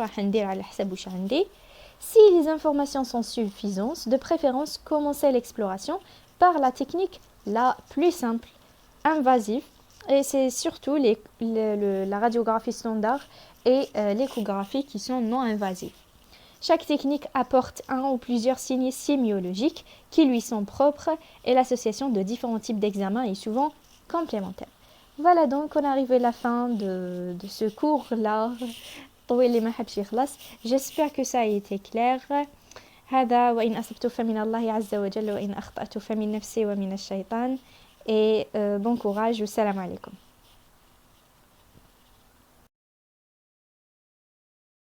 si les informations sont suffisantes, de préférence, commencer l'exploration par la technique la plus simple, invasive, et c'est surtout la radiographie standard et l'échographie qui sont non invasives. Chaque technique apporte un ou plusieurs signes sémiologiques qui lui sont propres et l'association de différents types d'examens est souvent complémentaire. Voilà, donc on est arrivé à la fin de ce cours-là. J'espère que ça a été clair. هذا وإن أصبت فمن الله عز وجل وإن أخطأت فمن نفسي ومن الشيطان. Et bon courage, salam alaikum.